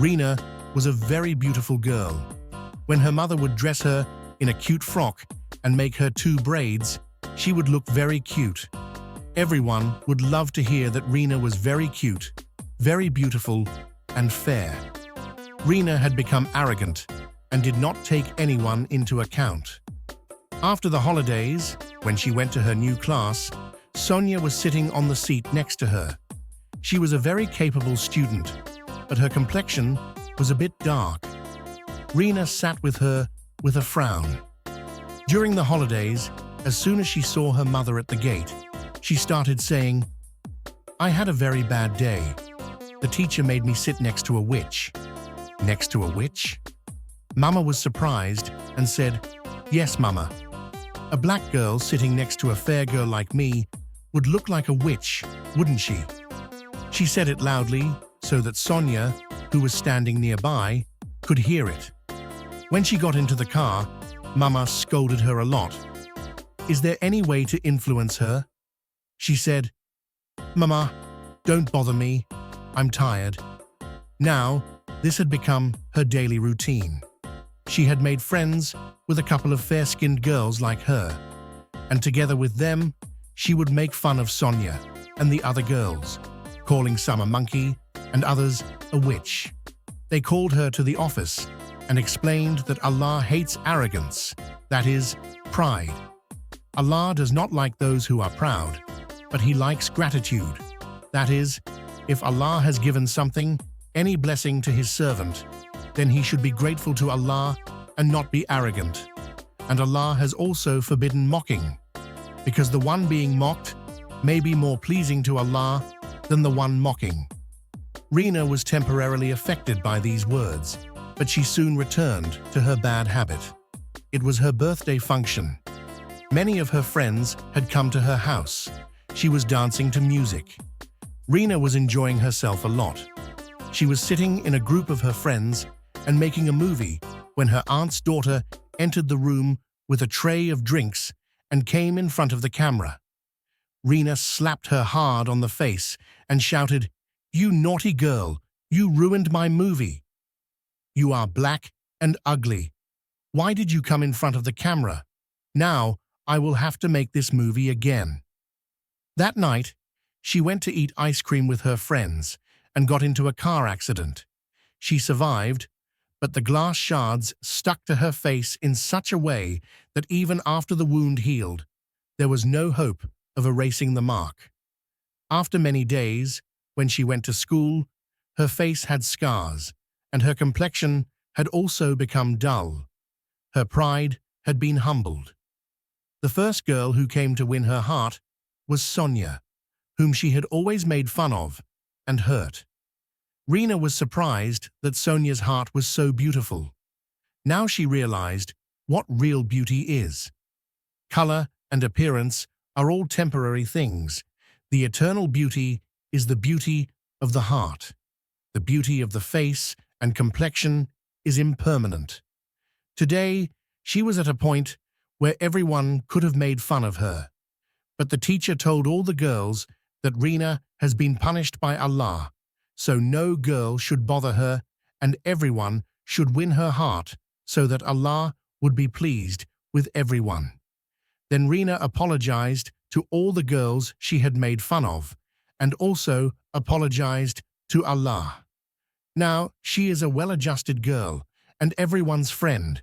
Reena was a very beautiful girl. When her mother would dress her in a cute frock and make her 2 braids, she would look very cute. Everyone would love to hear that Reena was very cute, very beautiful, and fair. Reena had become arrogant and did not take anyone into account. After the holidays, when she went to her new class, Sonia was sitting on the seat next to her. She was a very capable student, but her complexion was a bit dark. Reena sat with her with a frown. During the holidays, as soon as she saw her mother at the gate, she started saying, "I had a very bad day. The teacher made me sit next to a witch." Next to a witch? Mama was surprised and said, "Yes, Mama. A black girl sitting next to a fair girl like me would look like a witch, wouldn't she?" She said it loudly so that Sonia, who was standing nearby, could hear it. When she got into the car, Mama scolded her a lot. "Is there any way to influence her?" She said, "Mama, don't bother me. I'm tired." Now, this had become her daily routine. She had made friends with a couple of fair-skinned girls like her, and together with them, she would make fun of Sonia and the other girls, calling some a monkey and others a witch. They called her to the office and explained that Allah hates arrogance, that is, pride. Allah does not like those who are proud, but He likes gratitude. That is, if Allah has given something, any blessing to His servant, then he should be grateful to Allah and not be arrogant. And Allah has also forbidden mocking, because the one being mocked may be more pleasing to Allah than the one mocking. Reena was temporarily affected by these words, but she soon returned to her bad habit. It was her birthday function. Many of her friends had come to her house. She was dancing to music. Reena was enjoying herself a lot. She was sitting in a group of her friends and making a movie when her aunt's daughter entered the room with a tray of drinks and came in front of the camera. Reena slapped her hard on the face and shouted, "You naughty girl, you ruined my movie. You are black and ugly. Why did you come in front of the camera? Now I will have to make this movie again." That night, she went to eat ice cream with her friends and got into a car accident. She survived, but the glass shards stuck to her face in such a way that even after the wound healed, there was no hope of erasing the mark. After many days, when she went to school, her face had scars, and her complexion had also become dull. Her pride had been humbled. The first girl who came to win her heart was Sonia, whom she had always made fun of and hurt. Reena was surprised that Sonia's heart was so beautiful. Now she realized what real beauty is. Color and appearance are all temporary things. The eternal beauty is the beauty of the heart. The beauty of the face and complexion is impermanent. Today, she was at a point where everyone could have made fun of her. But the teacher told all the girls that Reena has been punished by Allah, so no girl should bother her and everyone should win her heart so that Allah would be pleased with everyone. Then Reena apologized to all the girls she had made fun of and also apologized to Allah. Now she is a well-adjusted girl and everyone's friend.